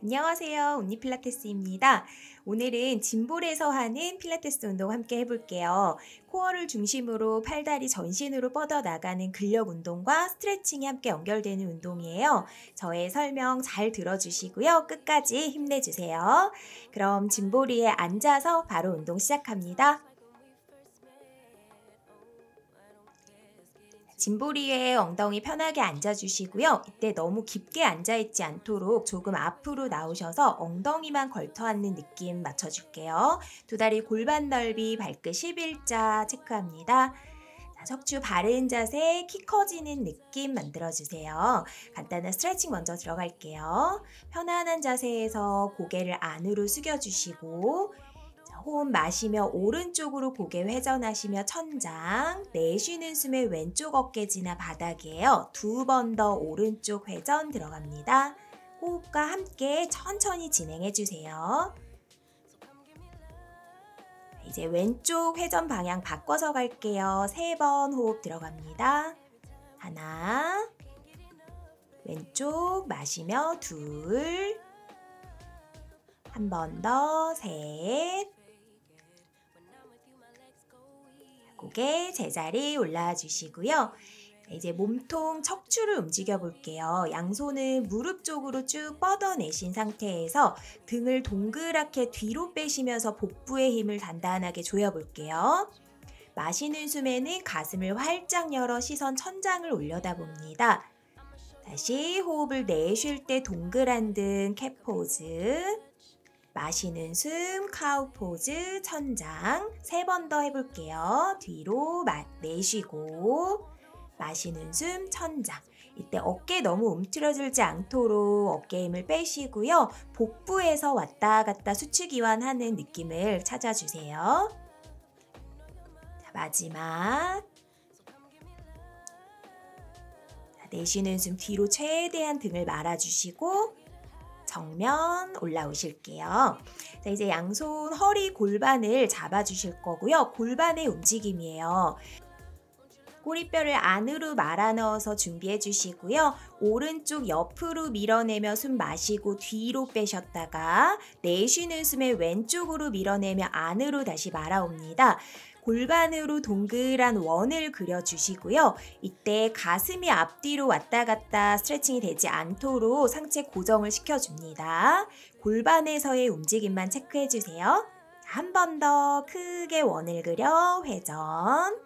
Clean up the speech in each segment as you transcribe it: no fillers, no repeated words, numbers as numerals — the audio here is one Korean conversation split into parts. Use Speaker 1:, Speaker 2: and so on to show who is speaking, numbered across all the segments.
Speaker 1: 안녕하세요. 온니필라테스입니다. 오늘은 짐볼에서 하는 필라테스 운동 함께 해볼게요. 코어를 중심으로 팔다리 전신으로 뻗어나가는 근력 운동과 스트레칭이 함께 연결되는 운동이에요. 저의 설명 잘 들어주시고요. 끝까지 힘내주세요. 그럼 짐볼 위에 앉아서 바로 운동 시작합니다. 짐보리에 엉덩이 편하게 앉아주시고요. 이때 너무 깊게 앉아있지 않도록 조금 앞으로 나오셔서 엉덩이만 걸터 앉는 느낌 맞춰줄게요. 두 다리 골반 넓이 발끝 11자 체크합니다. 자, 척추 바른 자세, 키 커지는 느낌 만들어주세요. 간단한 스트레칭 먼저 들어갈게요. 편안한 자세에서 고개를 안으로 숙여주시고 호흡 마시며 오른쪽으로 고개 회전하시며 천장, 내쉬는 숨에 왼쪽 어깨 지나 바닥이에요. 두 번 더 오른쪽 회전 들어갑니다. 호흡과 함께 천천히 진행해 주세요. 이제 왼쪽 회전 방향 바꿔서 갈게요. 3번 호흡 들어갑니다. 하나, 왼쪽 마시며 둘, 한 번 더, 셋, 고개 제자리 올라와 주시고요. 이제 몸통 척추를 움직여 볼게요. 양손은 무릎 쪽으로 쭉 뻗어내신 상태에서 등을 동그랗게 뒤로 빼시면서 복부의 힘을 단단하게 조여 볼게요. 마시는 숨에는 가슴을 활짝 열어 시선 천장을 올려다 봅니다. 다시 호흡을 내쉴 때 동그란 등 캣 포즈. 마시는 숨, 카우 포즈, 천장 3번 더 해볼게요. 뒤로 내쉬고 마시는 숨, 천장. 이때 어깨 너무 움츠러들지 않도록 어깨 힘을 빼시고요. 복부에서 왔다 갔다 수축 이완하는 느낌을 찾아주세요. 자, 마지막. 자, 내쉬는 숨 뒤로 최대한 등을 말아주시고 정면 올라오실게요. 자, 이제 양손 허리 골반을 잡아주실 거고요. 골반의 움직임이에요. 꼬리뼈를 안으로 말아 넣어서 준비해 주시고요. 오른쪽 옆으로 밀어내며 숨 마시고 뒤로 빼셨다가 내쉬는 숨에 왼쪽으로 밀어내며 안으로 다시 말아옵니다. 골반으로 동그란 원을 그려주시고요. 이때 가슴이 앞뒤로 왔다 갔다 스트레칭이 되지 않도록 상체 고정을 시켜줍니다. 골반에서의 움직임만 체크해주세요. 한 번 더 크게 원을 그려 회전.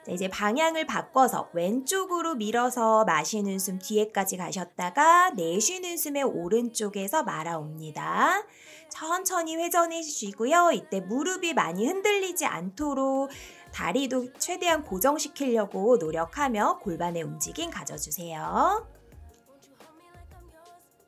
Speaker 1: 자, 이제 방향을 바꿔서 왼쪽으로 밀어서 마시는 숨 뒤에까지 가셨다가 내쉬는 숨에 오른쪽에서 말아옵니다. 천천히 회전해 주시고요. 이때 무릎이 많이 흔들리지 않도록 다리도 최대한 고정시키려고 노력하며 골반의 움직임 가져주세요.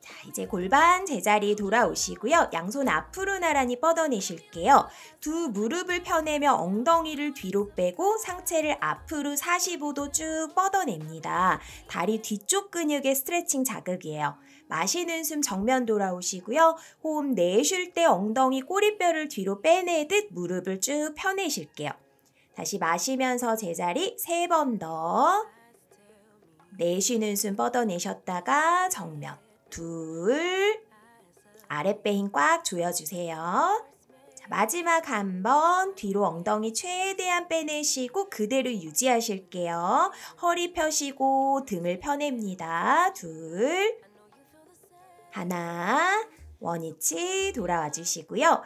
Speaker 1: 자, 이제 골반 제자리 돌아오시고요. 양손 앞으로 나란히 뻗어내실게요. 두 무릎을 펴내며 엉덩이를 뒤로 빼고 상체를 앞으로 45도 쭉 뻗어냅니다. 다리 뒤쪽 근육의 스트레칭 자극이에요. 마시는 숨 정면 돌아오시고요. 호흡 내쉴 때 엉덩이 꼬리뼈를 뒤로 빼내듯 무릎을 쭉 펴내실게요. 다시 마시면서 제자리 3번 더. 내쉬는 숨 뻗어내셨다가 정면. 둘. 아랫배 힘 꽉 조여주세요. 자, 마지막 한 번 뒤로 엉덩이 최대한 빼내시고 그대로 유지하실게요. 허리 펴시고 등을 펴냅니다. 둘. 하나, 원위치 돌아와 주시고요.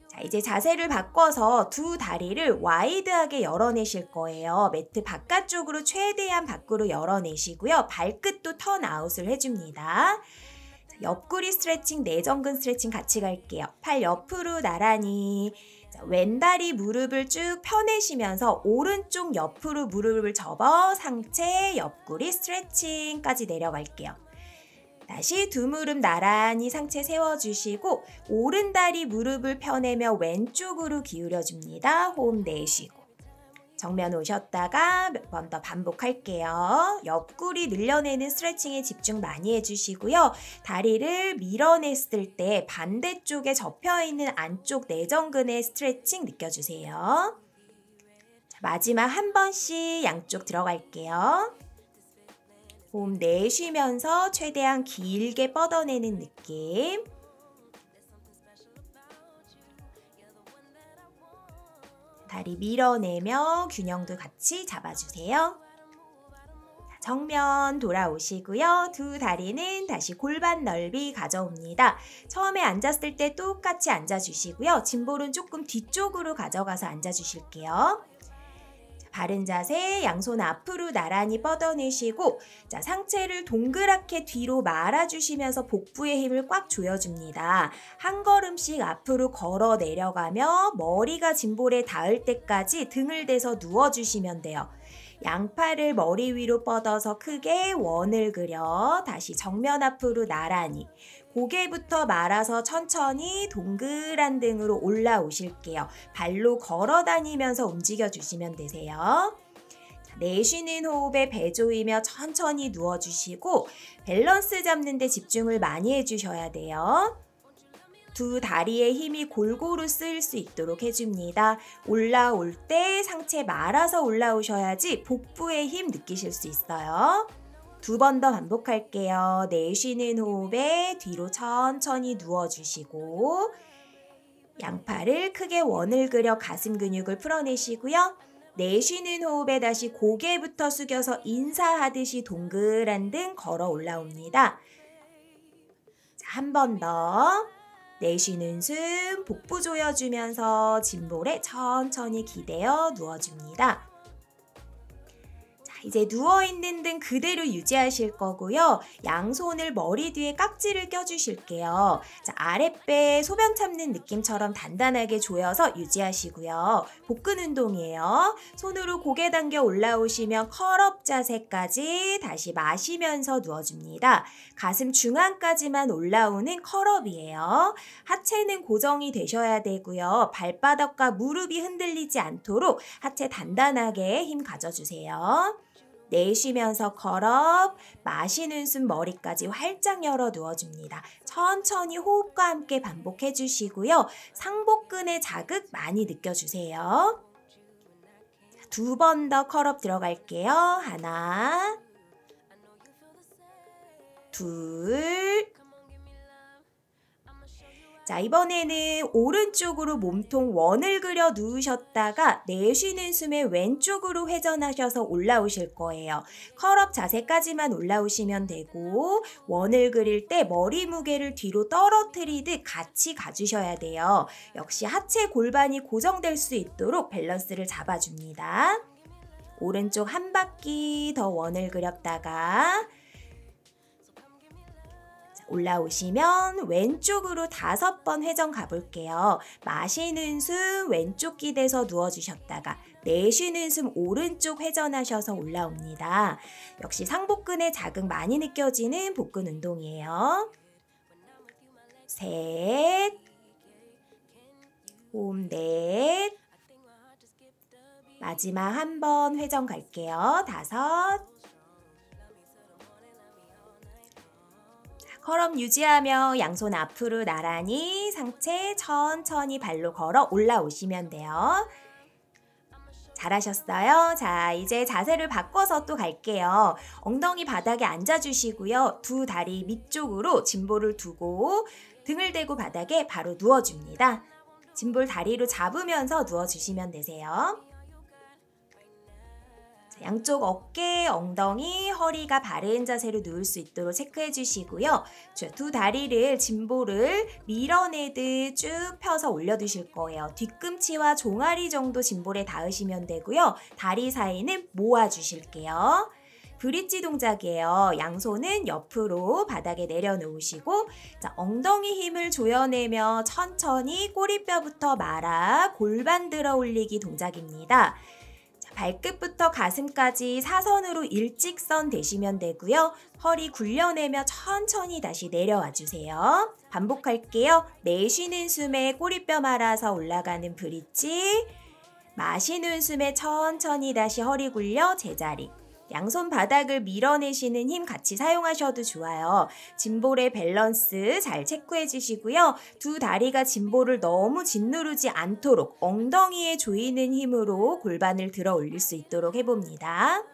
Speaker 1: 자, 이제 자세를 바꿔서 두 다리를 와이드하게 열어내실 거예요. 매트 바깥쪽으로 최대한 밖으로 열어내시고요. 발끝도 턴아웃을 해줍니다. 자, 옆구리 스트레칭, 내전근 스트레칭 같이 갈게요. 팔 옆으로 나란히. 자, 왼다리 무릎을 쭉 펴내시면서 오른쪽 옆으로 무릎을 접어 상체, 옆구리 스트레칭까지 내려갈게요. 다시 두 무릎 나란히 상체 세워주시고 오른다리 무릎을 펴내며 왼쪽으로 기울여줍니다. 호흡 내쉬고 정면 오셨다가 몇 번 더 반복할게요. 옆구리 늘려내는 스트레칭에 집중 많이 해주시고요. 다리를 밀어냈을 때 반대쪽에 접혀있는 안쪽 내전근의 스트레칭 느껴주세요. 자, 마지막 한 번씩 양쪽 들어갈게요. 호흡 내쉬면서 최대한 길게 뻗어내는 느낌. 다리 밀어내며 균형도 같이 잡아주세요. 정면 돌아오시고요. 두 다리는 다시 골반 넓이 가져옵니다. 처음에 앉았을 때 똑같이 앉아주시고요. 짐볼은 조금 뒤쪽으로 가져가서 앉아주실게요. 바른 자세, 양손 앞으로 나란히 뻗어내시고 자, 상체를 동그랗게 뒤로 말아주시면서 복부의 힘을 꽉 조여줍니다. 한 걸음씩 앞으로 걸어 내려가며 머리가 짐볼에 닿을 때까지 등을 대서 누워주시면 돼요. 양팔을 머리 위로 뻗어서 크게 원을 그려 다시 정면 앞으로 나란히 고개부터 말아서 천천히 동그란 등으로 올라오실게요. 발로 걸어 다니면서 움직여 주시면 되세요. 내쉬는 호흡에 배 조이며 천천히 누워주시고 밸런스 잡는 데 집중을 많이 해주셔야 돼요. 두 다리의 힘이 골고루 쓰일 수 있도록 해줍니다. 올라올 때 상체 말아서 올라오셔야지 복부의 힘 느끼실 수 있어요. 두 번 더 반복할게요. 내쉬는 호흡에 뒤로 천천히 누워주시고 양팔을 크게 원을 그려 가슴 근육을 풀어내시고요. 내쉬는 호흡에 다시 고개부터 숙여서 인사하듯이 동그란 등 걸어 올라옵니다. 한 번 더. 내쉬는 숨, 복부 조여주면서 짐볼에 천천히 기대어 누워줍니다. 이제 누워있는 등 그대로 유지하실 거고요. 양손을 머리 뒤에 깍지를 껴주실게요. 자, 아랫배 소변 참는 느낌처럼 단단하게 조여서 유지하시고요. 복근 운동이에요. 손으로 고개 당겨 올라오시면 컬업 자세까지 다시 마시면서 누워줍니다. 가슴 중앙까지만 올라오는 컬업이에요. 하체는 고정이 되셔야 되고요. 발바닥과 무릎이 흔들리지 않도록 하체 단단하게 힘 가져주세요. 내쉬면서 컬업, 마시는 숨 머리까지 활짝 열어 누워줍니다. 천천히 호흡과 함께 반복해 주시고요. 상복근의 자극 많이 느껴주세요. 두 번 더 컬업 들어갈게요. 하나, 둘. 자, 이번에는 오른쪽으로 몸통 원을 그려 누우셨다가 내쉬는 숨에 왼쪽으로 회전하셔서 올라오실 거예요. 컬업 자세까지만 올라오시면 되고 원을 그릴 때 머리 무게를 뒤로 떨어뜨리듯 같이 가주셔야 돼요. 역시 하체 골반이 고정될 수 있도록 밸런스를 잡아줍니다. 오른쪽 한 바퀴 더 원을 그렸다가 올라오시면 왼쪽으로 5번 회전 가볼게요. 마시는 숨 왼쪽 기대서 누워주셨다가 내쉬는 숨 오른쪽 회전하셔서 올라옵니다. 역시 상복근에 자극 많이 느껴지는 복근 운동이에요. 셋, 호흡 넷, 마지막 한 번 회전 갈게요. 5, 컬업 유지하며 양손 앞으로 나란히 상체 천천히 발로 걸어 올라오시면 돼요. 잘하셨어요. 자, 이제 자세를 바꿔서 또 갈게요. 엉덩이 바닥에 앉아주시고요. 두 다리 밑쪽으로 짐볼을 두고 등을 대고 바닥에 바로 누워줍니다. 짐볼 다리로 잡으면서 누워주시면 되세요. 양쪽 어깨, 엉덩이, 허리가 바른 자세로 누울 수 있도록 체크해 주시고요. 두 다리를 짐볼을 밀어내듯 쭉 펴서 올려두실 거예요. 뒤꿈치와 종아리 정도 짐볼에 닿으시면 되고요. 다리 사이는 모아주실게요. 브릿지 동작이에요. 양손은 옆으로 바닥에 내려놓으시고 자, 엉덩이 힘을 조여내며 천천히 꼬리뼈부터 말아 골반 들어 올리기 동작입니다. 발끝부터 가슴까지 사선으로 일직선 되시면 되고요. 허리 굴려내며 천천히 다시 내려와 주세요. 반복할게요. 내쉬는 숨에 꼬리뼈 말아서 올라가는 브릿지. 마시는 숨에 천천히 다시 허리 굴려 제자리. 양손 바닥을 밀어내시는 힘 같이 사용하셔도 좋아요. 짐볼의 밸런스 잘 체크해 주시고요. 두 다리가 짐볼을 너무 짓누르지 않도록 엉덩이에 조이는 힘으로 골반을 들어 올릴 수 있도록 해봅니다.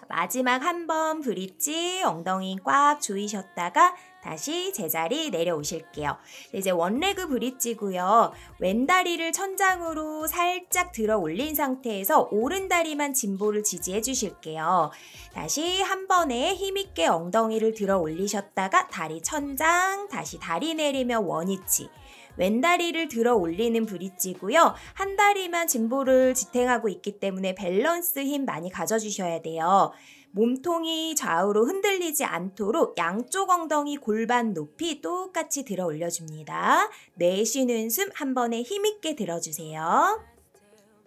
Speaker 1: 마지막 한 번 브릿지 엉덩이 꽉 조이셨다가 다시 제자리 내려오실게요. 이제 원레그 브릿지고요. 왼다리를 천장으로 살짝 들어 올린 상태에서 오른다리만 짐볼을 지지해 주실게요. 다시 한 번에 힘있게 엉덩이를 들어 올리셨다가 다리 천장, 다시 다리 내리며 원위치. 왼다리를 들어 올리는 브릿지고요. 한 다리만 짐볼을 지탱하고 있기 때문에 밸런스 힘 많이 가져주셔야 돼요. 몸통이 좌우로 흔들리지 않도록 양쪽 엉덩이 골반 높이 똑같이 들어 올려줍니다. 내쉬는 숨 한 번에 힘있게 들어주세요.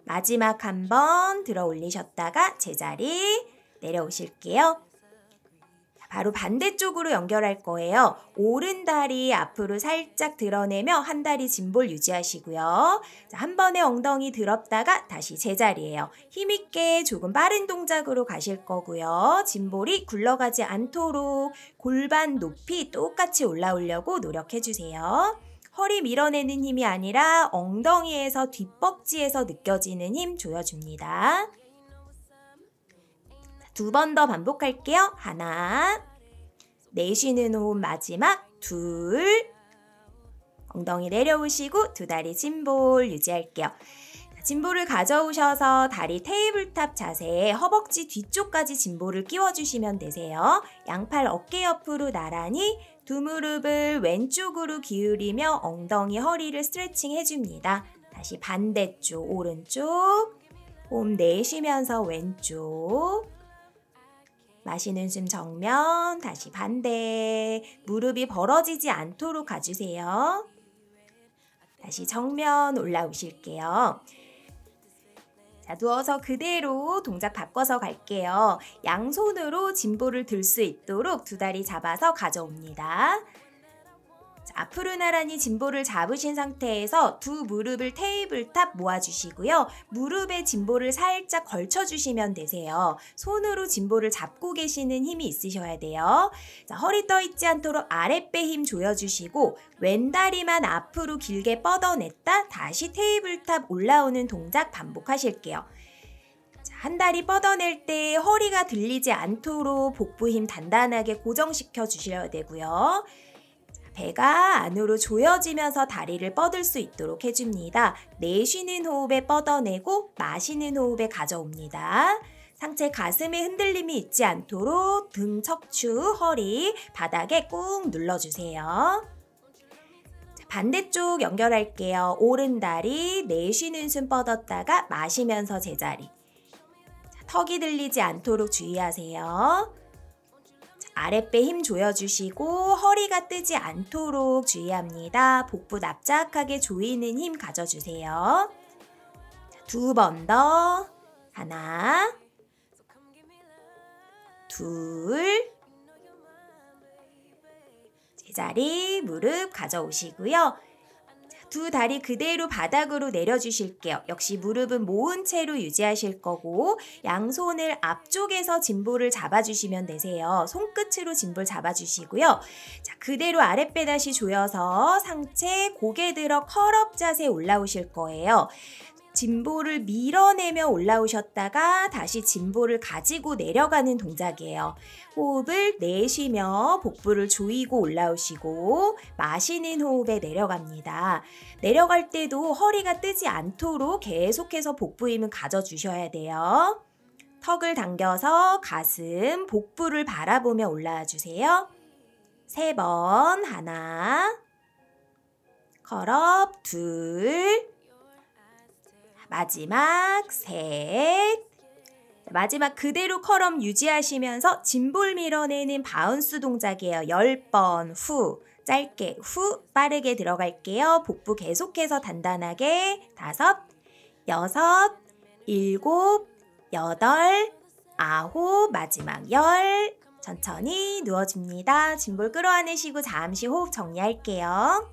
Speaker 1: 마지막 한 번 들어 올리셨다가 제자리 내려오실게요. 바로 반대쪽으로 연결할 거예요. 오른다리 앞으로 살짝 드러내며 한 다리 짐볼 유지하시고요. 자, 한 번에 엉덩이 들었다가 다시 제자리예요. 힘있게 조금 빠른 동작으로 가실 거고요. 짐볼이 굴러가지 않도록 골반 높이 똑같이 올라오려고 노력해주세요. 허리 밀어내는 힘이 아니라 엉덩이에서 뒷벅지에서 느껴지는 힘 조여줍니다. 두 번 더 반복할게요. 하나, 내쉬는 호흡 마지막, 둘, 엉덩이 내려오시고 두 다리 짐볼 유지할게요. 짐볼을 가져오셔서 다리 테이블탑 자세에 허벅지 뒤쪽까지 짐볼을 끼워주시면 되세요. 양팔 어깨 옆으로 나란히 두 무릎을 왼쪽으로 기울이며 엉덩이 허리를 스트레칭 해줍니다. 다시 반대쪽 오른쪽, 호흡 내쉬면서 왼쪽, 마시는 숨 정면, 다시 반대, 무릎이 벌어지지 않도록 가주세요. 다시 정면 올라오실게요. 자, 누워서 그대로 동작 바꿔서 갈게요. 양손으로 짐볼을 들 수 있도록 두 다리 잡아서 가져옵니다. 자, 앞으로 나란히 짐볼을 잡으신 상태에서 두 무릎을 테이블탑 모아주시고요. 무릎에 짐볼을 살짝 걸쳐주시면 되세요. 손으로 짐볼을 잡고 계시는 힘이 있으셔야 돼요. 자, 허리 떠 있지 않도록 아랫배 힘 조여주시고 왼다리만 앞으로 길게 뻗어냈다 다시 테이블탑 올라오는 동작 반복하실게요. 자, 한 다리 뻗어낼 때 허리가 들리지 않도록 복부 힘 단단하게 고정시켜 주셔야 되고요. 배가 안으로 조여지면서 다리를 뻗을 수 있도록 해줍니다. 내쉬는 호흡에 뻗어내고 마시는 호흡에 가져옵니다. 상체 가슴에 흔들림이 있지 않도록 등, 척추, 허리, 바닥에 꾹 눌러주세요. 반대쪽 연결할게요. 오른다리 내쉬는 숨 뻗었다가 마시면서 제자리. 턱이 들리지 않도록 주의하세요. 아랫배 힘 조여주시고 허리가 뜨지 않도록 주의합니다. 복부 납작하게 조이는 힘 가져주세요. 두 번 더. 하나, 둘, 제자리 무릎 가져오시고요. 두 다리 그대로 바닥으로 내려주실게요. 역시 무릎은 모은 채로 유지하실 거고 양손을 앞쪽에서 짐볼을 잡아주시면 되세요. 손끝으로 짐볼 잡아주시고요. 자, 그대로 아랫배 다시 조여서 상체 고개 들어 컬업 자세 올라오실 거예요. 짐볼을 밀어내며 올라오셨다가 다시 짐볼을 가지고 내려가는 동작이에요. 호흡을 내쉬며 복부를 조이고 올라오시고 마시는 호흡에 내려갑니다. 내려갈 때도 허리가 뜨지 않도록 계속해서 복부 힘은 가져주셔야 돼요. 턱을 당겨서 가슴, 복부를 바라보며 올라와 주세요. 세 번, 하나, 컬업, 둘, 마지막 셋. 마지막 그대로 컬업 유지하시면서 짐볼 밀어내는 바운스 동작이에요. 10번 후, 짧게 후, 빠르게 들어갈게요. 복부 계속해서 단단하게 5, 6, 7, 8, 9, 마지막 10. 천천히 누워줍니다. 짐볼 끌어안으시고 잠시 호흡 정리할게요.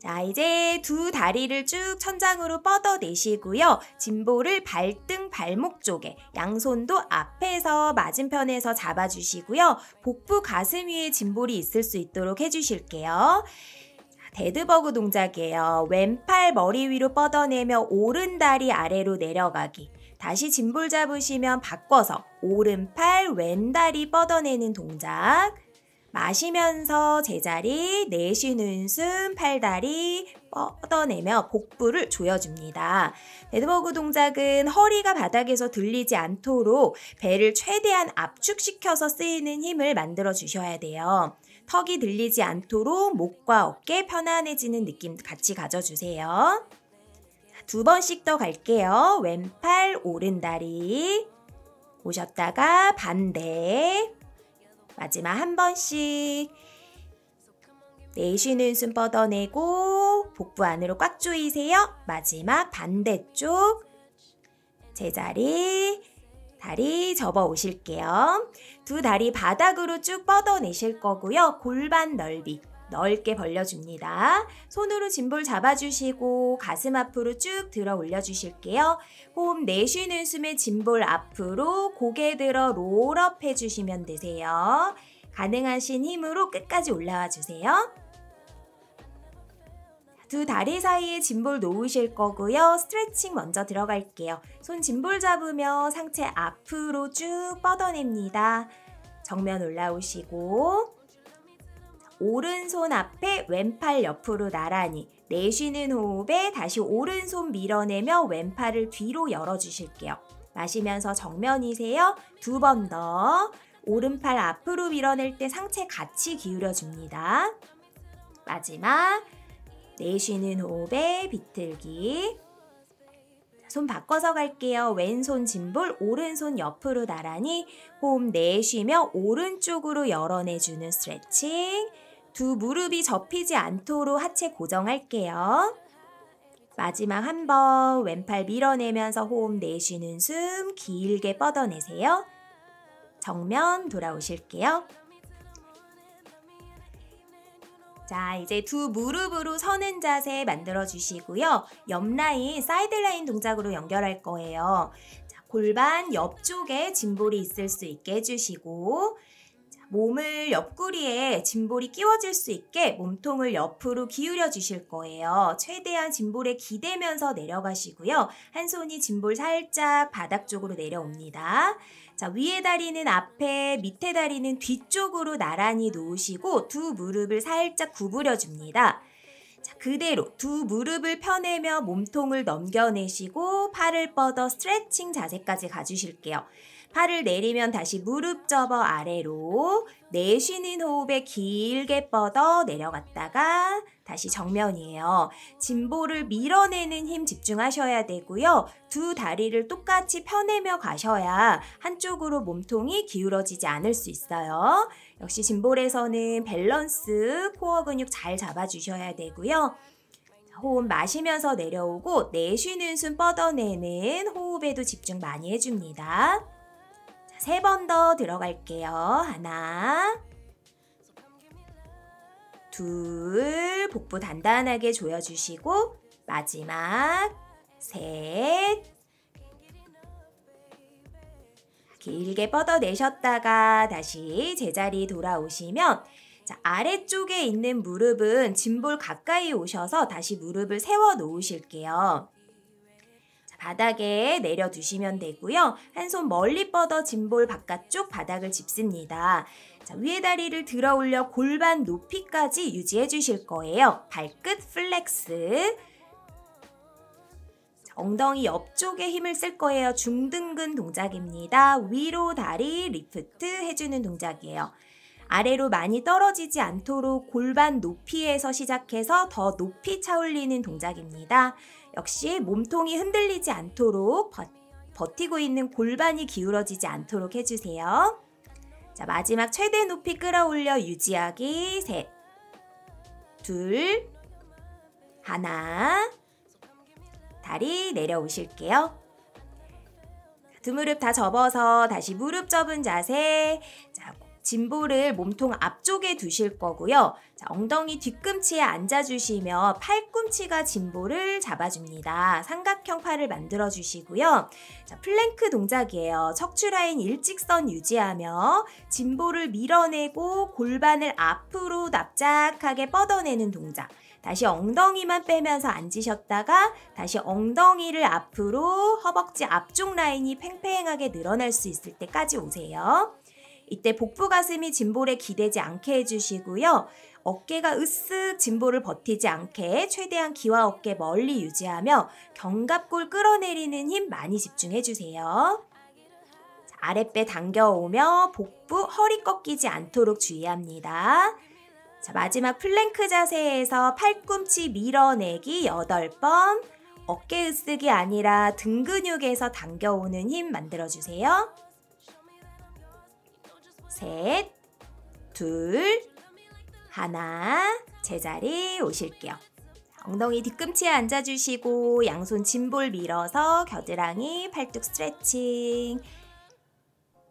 Speaker 1: 자, 이제 두 다리를 쭉 천장으로 뻗어내시고요. 짐볼을 발등, 발목 쪽에 양손도 앞에서 맞은편에서 잡아주시고요. 복부 가슴 위에 짐볼이 있을 수 있도록 해주실게요. 데드버그 동작이에요. 왼팔 머리 위로 뻗어내며 오른 다리 아래로 내려가기. 다시 짐볼 잡으시면 바꿔서 오른팔 왼다리 뻗어내는 동작. 마시면서 제자리, 내쉬는 숨, 팔다리 뻗어내며 복부를 조여줍니다. 데드버그 동작은 허리가 바닥에서 들리지 않도록 배를 최대한 압축시켜서 쓰이는 힘을 만들어 주셔야 돼요. 턱이 들리지 않도록 목과 어깨 편안해지는 느낌 같이 가져주세요. 2번씩 더 갈게요. 왼팔, 오른다리. 오셨다가 반대. 마지막 한 번씩. 내쉬는 숨 뻗어내고 복부 안으로 꽉 조이세요. 마지막 반대쪽. 제자리. 다리 접어 오실게요. 두 다리 바닥으로 쭉 뻗어내실 거고요. 골반 넓이 넓게 벌려줍니다. 손으로 짐볼 잡아주시고 가슴 앞으로 쭉 들어 올려주실게요. 호흡 내쉬는 숨에 짐볼 앞으로 고개 들어 롤업 해주시면 되세요. 가능하신 힘으로 끝까지 올라와 주세요. 두 다리 사이에 짐볼 놓으실 거고요. 스트레칭 먼저 들어갈게요. 손 짐볼 잡으며 상체 앞으로 쭉 뻗어냅니다. 정면 올라오시고 오른손 앞에 왼팔 옆으로 나란히 내쉬는 호흡에 다시 오른손 밀어내며 왼팔을 뒤로 열어주실게요. 마시면서 정면이세요. 2번 더. 오른팔 앞으로 밀어낼 때 상체 같이 기울여줍니다. 마지막 내쉬는 호흡에 비틀기. 손 바꿔서 갈게요. 왼손 짐볼, 오른손 옆으로 나란히 호흡 내쉬며 오른쪽으로 열어내주는 스트레칭. 두 무릎이 접히지 않도록 하체 고정할게요. 마지막 한 번 왼팔 밀어내면서 호흡 내쉬는 숨 길게 뻗어내세요. 정면 돌아오실게요. 자, 이제 두 무릎으로 서는 자세 만들어 주시고요. 옆 라인, 사이드 라인 동작으로 연결할 거예요. 자, 골반 옆쪽에 짐볼이 있을 수 있게 해주시고 몸을 옆구리에 짐볼이 끼워질 수 있게 몸통을 옆으로 기울여 주실 거예요. 최대한 짐볼에 기대면서 내려가시고요. 한 손이 짐볼 살짝 바닥 쪽으로 내려옵니다. 자, 위에 다리는 앞에, 밑에 다리는 뒤쪽으로 나란히 놓으시고 두 무릎을 살짝 구부려 줍니다. 자, 그대로 두 무릎을 펴내며 몸통을 넘겨내시고 팔을 뻗어 스트레칭 자세까지 가주실게요. 팔을 내리면 다시 무릎 접어 아래로 내쉬는 호흡에 길게 뻗어 내려갔다가 다시 정면이에요. 짐볼을 밀어내는 힘 집중하셔야 되고요. 두 다리를 똑같이 펴내며 가셔야 한쪽으로 몸통이 기울어지지 않을 수 있어요. 역시 짐볼에서는 밸런스, 코어 근육 잘 잡아주셔야 되고요. 호흡 마시면서 내려오고 내쉬는 숨 뻗어내는 호흡에도 집중 많이 해줍니다. 3번 더 들어갈게요. 하나, 둘, 복부 단단하게 조여주시고 마지막 셋. 길게 뻗어내셨다가 다시 제자리 돌아오시면 자, 아래쪽에 있는 무릎은 짐볼 가까이 오셔서 다시 무릎을 세워 놓으실게요. 바닥에 내려두시면 되고요. 한 손 멀리 뻗어 짐볼 바깥쪽 바닥을 짚습니다. 자, 위에 다리를 들어 올려 골반 높이까지 유지해 주실 거예요. 발끝 플렉스. 자, 엉덩이 옆쪽에 힘을 쓸 거예요. 중등근 동작입니다. 위로 다리 리프트 해주는 동작이에요. 아래로 많이 떨어지지 않도록 골반 높이에서 시작해서 더 높이 차올리는 동작입니다. 역시 몸통이 흔들리지 않도록 버티고 있는 골반이 기울어지지 않도록 해주세요. 자, 마지막 최대 높이 끌어올려 유지하기. 셋, 둘, 하나. 다리 내려오실게요. 두 무릎 다 접어서 다시 무릎 접은 자세. 자, 짐볼을 몸통 앞쪽에 두실 거고요. 자, 엉덩이 뒤꿈치에 앉아주시며 팔꿈치가 짐볼을 잡아줍니다. 삼각형 팔을 만들어주시고요. 자, 플랭크 동작이에요. 척추 라인 일직선 유지하며 짐볼을 밀어내고 골반을 앞으로 납작하게 뻗어내는 동작. 다시 엉덩이만 빼면서 앉으셨다가 다시 엉덩이를 앞으로 허벅지 앞쪽 라인이 팽팽하게 늘어날 수 있을 때까지 오세요. 이때 복부 가슴이 짐볼에 기대지 않게 해주시고요. 어깨가 으쓱 짐볼을 버티지 않게 최대한 귀와 어깨 멀리 유지하며 견갑골 끌어내리는 힘 많이 집중해주세요. 아랫배 당겨오며 복부 허리 꺾이지 않도록 주의합니다. 자, 마지막 플랭크 자세에서 팔꿈치 밀어내기 8번, 어깨 으쓱이 아니라 등 근육에서 당겨오는 힘 만들어주세요. 셋, 둘, 하나, 제자리 오실게요. 엉덩이 뒤꿈치에 앉아주시고 양손 짐볼 밀어서 겨드랑이 팔뚝 스트레칭.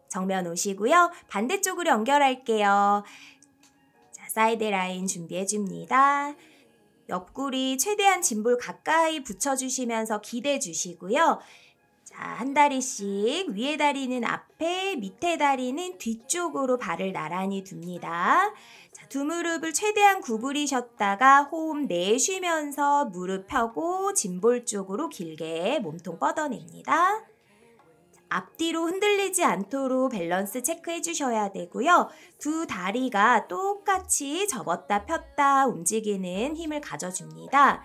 Speaker 1: 정면 오시고요. 반대쪽으로 연결할게요. 사이드 라인 준비해줍니다. 옆구리 최대한 짐볼 가까이 붙여주시면서 기대주시고요. 자, 한 다리씩 위에 다리는 앞에, 밑에 다리는 뒤쪽으로 발을 나란히 둡니다. 자, 두 무릎을 최대한 구부리셨다가 호흡 내쉬면서 무릎 펴고 짐볼 쪽으로 길게 몸통 뻗어냅니다. 앞뒤로 흔들리지 않도록 밸런스 체크해 주셔야 되고요. 두 다리가 똑같이 접었다 폈다 움직이는 힘을 가져줍니다.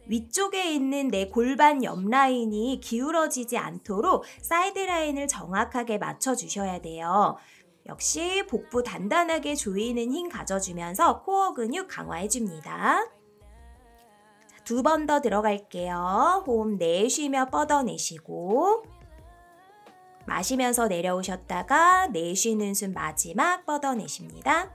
Speaker 1: 위쪽에 있는 내 골반 옆 라인이 기울어지지 않도록 사이드 라인을 정확하게 맞춰주셔야 돼요. 역시 복부 단단하게 조이는 힘 가져주면서 코어 근육 강화해줍니다. 두 번 더 들어갈게요. 호흡 내쉬며 뻗어내시고 마시면서 내려오셨다가 내쉬는 숨 마지막 뻗어내십니다.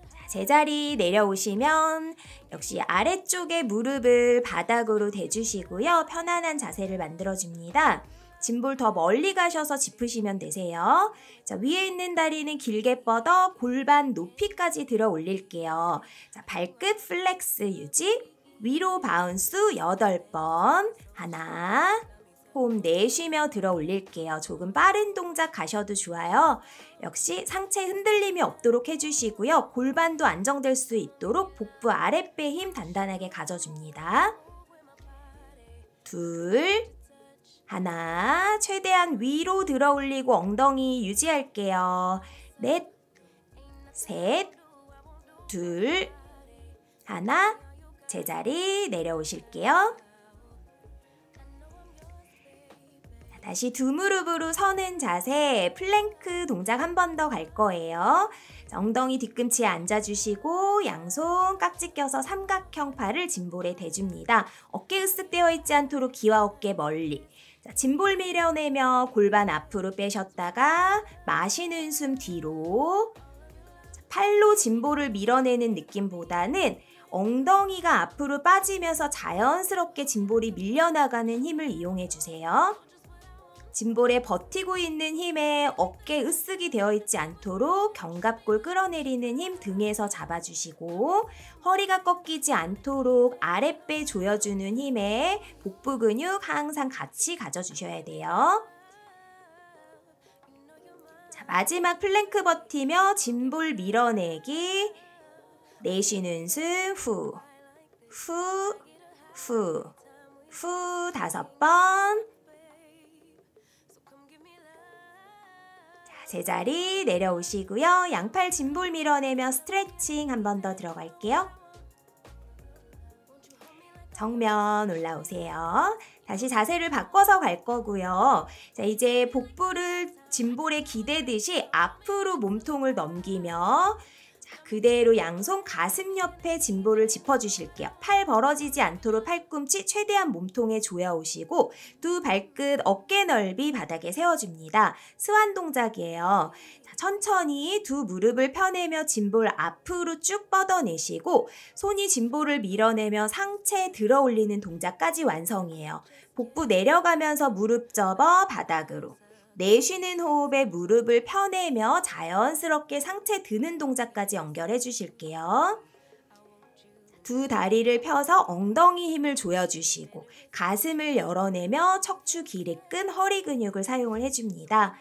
Speaker 1: 자, 제자리 내려오시면 역시 아래쪽에 무릎을 바닥으로 대주시고요. 편안한 자세를 만들어줍니다. 짐볼 더 멀리 가셔서 짚으시면 되세요. 자, 위에 있는 다리는 길게 뻗어 골반 높이까지 들어 올릴게요. 자, 발끝 플렉스 유지. 위로 바운스 8번. 하나. 호흡 내쉬며 들어 올릴게요. 조금 빠른 동작 가셔도 좋아요. 역시 상체 흔들림이 없도록 해주시고요. 골반도 안정될 수 있도록 복부 아랫배 힘 단단하게 가져줍니다. 둘. 하나, 최대한 위로 들어 올리고 엉덩이 유지할게요. 넷, 셋, 둘, 하나, 제자리 내려오실게요. 다시 두 무릎으로 서는 자세, 플랭크 동작 한 번 더 갈 거예요. 엉덩이 뒤꿈치에 앉아주시고 양손 깍지 껴서 삼각형 팔을 짐볼에 대줍니다. 어깨 으쓱되어 있지 않도록 귀와 어깨 멀리. 자, 짐볼 밀어내며 골반 앞으로 빼셨다가 마시는 숨 뒤로. 팔로 짐볼을 밀어내는 느낌보다는 엉덩이가 앞으로 빠지면서 자연스럽게 짐볼이 밀려나가는 힘을 이용해 주세요. 짐볼에 버티고 있는 힘에 어깨 으쓱이 되어 있지 않도록 견갑골 끌어내리는 힘 등에서 잡아주시고 허리가 꺾이지 않도록 아랫배 조여주는 힘에 복부 근육 항상 같이 가져주셔야 돼요. 자, 마지막 플랭크 버티며 짐볼 밀어내기. 내쉬는 숨 후, 후, 후, 후 5번. 제자리 내려오시고요. 양팔 짐볼 밀어내며 스트레칭 한 번 더 들어갈게요. 정면 올라오세요. 다시 자세를 바꿔서 갈 거고요. 자, 이제 복부를 짐볼에 기대듯이 앞으로 몸통을 넘기며 그대로 양손 가슴 옆에 짐볼을 짚어주실게요. 팔 벌어지지 않도록 팔꿈치 최대한 몸통에 조여오시고 두 발끝 어깨 넓이 바닥에 세워줍니다. 스완 동작이에요. 자, 천천히 두 무릎을 펴내며 짐볼 앞으로 쭉 뻗어내시고 손이 짐볼을 밀어내며 상체 들어 올리는 동작까지 완성이에요. 복부 내려가면서 무릎 접어 바닥으로. 내쉬는 호흡에 무릎을 펴내며 자연스럽게 상체 드는 동작까지 연결해 주실게요. 두 다리를 펴서 엉덩이 힘을 조여주시고 가슴을 열어내며 척추 길이 끈 허리 근육을 사용을 해줍니다.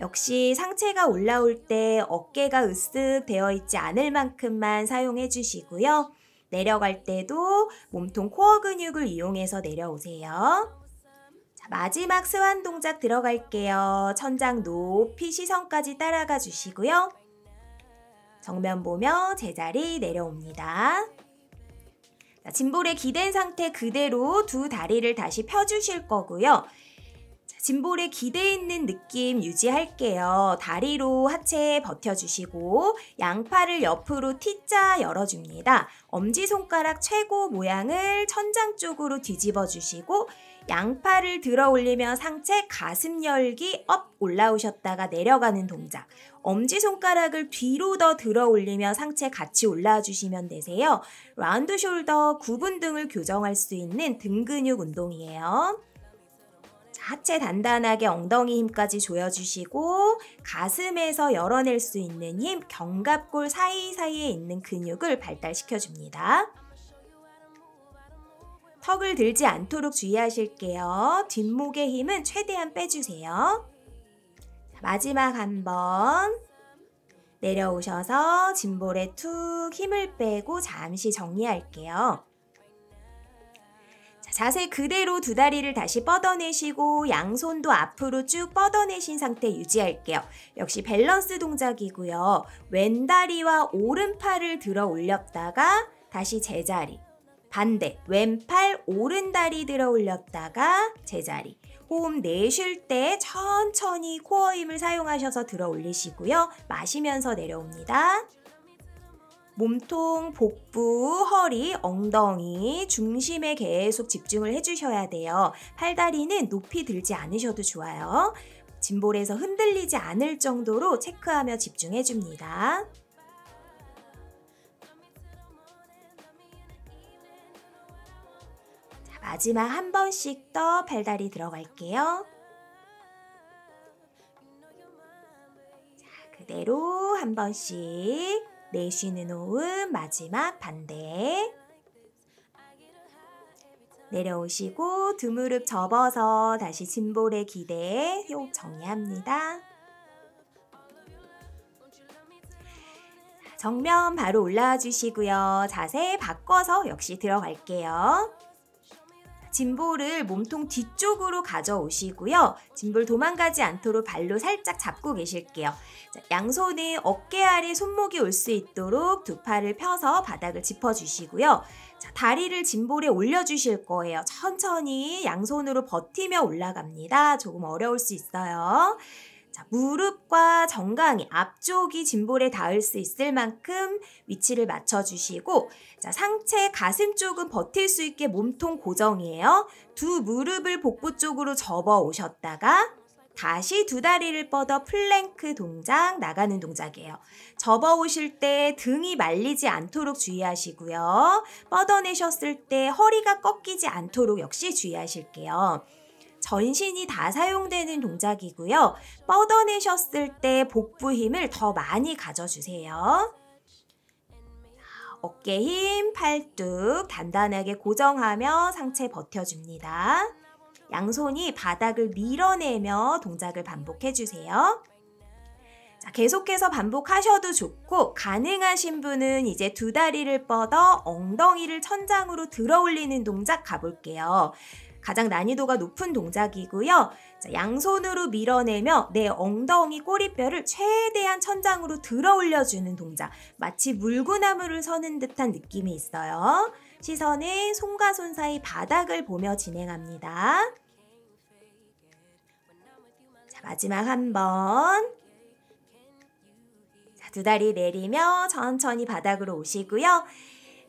Speaker 1: 역시 상체가 올라올 때 어깨가 으쓱 되어 있지 않을 만큼만 사용해 주시고요. 내려갈 때도 몸통 코어 근육을 이용해서 내려오세요. 마지막 스완 동작 들어갈게요. 천장 높이 시선까지 따라가 주시고요. 정면 보며 제자리 내려옵니다. 자, 짐볼에 기댄 상태 그대로 두 다리를 다시 펴주실 거고요. 자, 짐볼에 기대 있는 느낌 유지할게요. 다리로 하체 버텨주시고 양팔을 옆으로 T자 열어줍니다. 엄지손가락 최고 모양을 천장 쪽으로 뒤집어 주시고 양팔을 들어 올리며 상체 가슴 열기 업 올라오셨다가 내려가는 동작. 엄지손가락을 뒤로 더 들어 올리며 상체 같이 올라와 주시면 되세요. 라운드 숄더 구분 등을 교정할 수 있는 등 근육 운동이에요. 자, 하체 단단하게 엉덩이 힘까지 조여주시고 가슴에서 열어낼 수 있는 힘 견갑골 사이사이에 있는 근육을 발달시켜줍니다. 턱을 들지 않도록 주의하실게요. 뒷목의 힘은 최대한 빼주세요. 마지막 한번 내려오셔서 짐볼에 툭 힘을 빼고 잠시 정리할게요. 자, 자세 그대로 두 다리를 다시 뻗어내시고 양손도 앞으로 쭉 뻗어내신 상태 유지할게요. 역시 밸런스 동작이고요. 왼다리와 오른팔을 들어 올렸다가 다시 제자리. 반대, 왼팔 오른다리 들어 올렸다가 제자리. 호흡 내쉴 때 천천히 코어 힘을 사용하셔서 들어 올리시고요. 마시면서 내려옵니다. 몸통, 복부, 허리, 엉덩이 중심에 계속 집중을 해주셔야 돼요. 팔다리는 높이 들지 않으셔도 좋아요. 짐볼에서 흔들리지 않을 정도로 체크하며 집중해줍니다. 마지막 한 번씩 더 팔다리 들어갈게요. 자, 그대로 한 번씩 내쉬는 호흡 마지막 반대. 내려오시고 두 무릎 접어서 다시 짐볼에 기대 호흡 정리합니다. 정면 바로 올라와 주시고요. 자세 바꿔서 역시 들어갈게요. 짐볼을 몸통 뒤쪽으로 가져오시고요. 짐볼 도망가지 않도록 발로 살짝 잡고 계실게요. 자, 양손은 어깨 아래 손목이 올 수 있도록 두 팔을 펴서 바닥을 짚어주시고요. 자, 다리를 짐볼에 올려주실 거예요. 천천히 양손으로 버티며 올라갑니다. 조금 어려울 수 있어요. 자, 무릎과 정강이 앞쪽이 짐볼에 닿을 수 있을 만큼 위치를 맞춰주시고 자, 상체 가슴 쪽은 버틸 수 있게 몸통 고정이에요. 두 무릎을 복부 쪽으로 접어 오셨다가 다시 두 다리를 뻗어 플랭크 동작 나가는 동작이에요. 접어 오실 때 등이 말리지 않도록 주의하시고요. 뻗어내셨을 때 허리가 꺾이지 않도록 역시 주의하실게요. 전신이 다 사용되는 동작이고요. 뻗어내셨을 때 복부 힘을 더 많이 가져주세요. 어깨 힘, 팔뚝 단단하게 고정하며 상체 버텨줍니다. 양손이 바닥을 밀어내며 동작을 반복해주세요. 자, 계속해서 반복하셔도 좋고 가능하신 분은 이제 두 다리를 뻗어 엉덩이를 천장으로 들어 올리는 동작 가볼게요. 가장 난이도가 높은 동작이고요. 자, 양손으로 밀어내며 내 엉덩이 꼬리뼈를 최대한 천장으로 들어 올려주는 동작. 마치 물구나무를 서는 듯한 느낌이 있어요. 시선은 손과 손 사이 바닥을 보며 진행합니다. 자, 마지막 한 번. 두 다리 내리며 천천히 바닥으로 오시고요.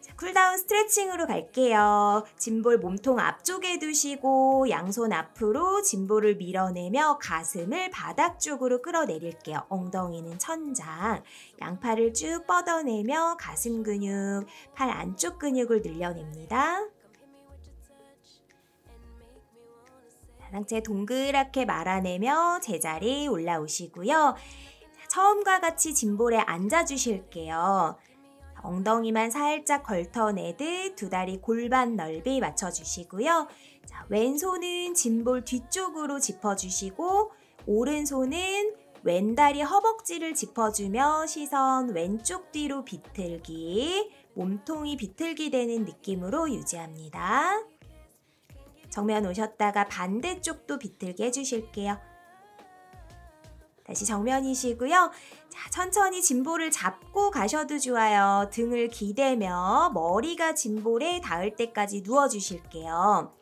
Speaker 1: 자, 쿨다운 스트레칭으로 갈게요. 짐볼 몸통 앞쪽에 두시고 양손 앞으로 짐볼을 밀어내며 가슴을 바닥 쪽으로 끌어내릴게요. 엉덩이는 천장, 양팔을 쭉 뻗어내며 가슴 근육, 팔 안쪽 근육을 늘려냅니다. 상체 동그랗게 말아내며 제자리 올라오시고요. 처음과 같이 짐볼에 앉아주실게요. 엉덩이만 살짝 걸터내듯 두 다리 골반 넓이 맞춰주시고요. 자, 왼손은 짐볼 뒤쪽으로 짚어주시고 오른손은 왼다리 허벅지를 짚어주며 시선 왼쪽 뒤로 비틀기, 몸통이 비틀기 되는 느낌으로 유지합니다. 정면 오셨다가 반대쪽도 비틀게 해주실게요. 다시 정면이시고요. 자, 천천히 짐볼을 잡고 가셔도 좋아요. 등을 기대며 머리가 짐볼에 닿을 때까지 누워주실게요.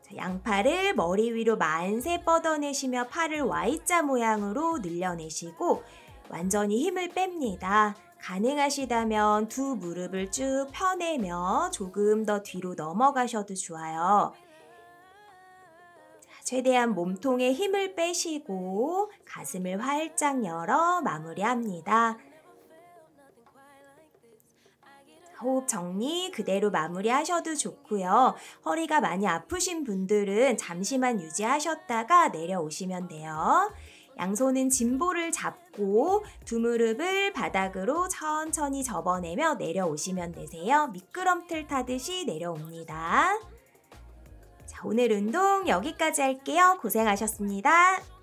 Speaker 1: 자, 양팔을 머리 위로 만세 뻗어내시며 팔을 Y자 모양으로 늘려내시고 완전히 힘을 뺍니다. 가능하시다면 두 무릎을 쭉 펴내며 조금 더 뒤로 넘어가셔도 좋아요. 자, 최대한 몸통에 힘을 빼시고 가슴을 활짝 열어 마무리합니다. 호흡 정리 그대로 마무리하셔도 좋고요. 허리가 많이 아프신 분들은 잠시만 유지하셨다가 내려오시면 돼요. 양손은 짐볼을 잡고 두 무릎을 바닥으로 천천히 접어내며 내려오시면 되세요. 미끄럼틀 타듯이 내려옵니다. 자, 오늘 운동 여기까지 할게요. 고생하셨습니다.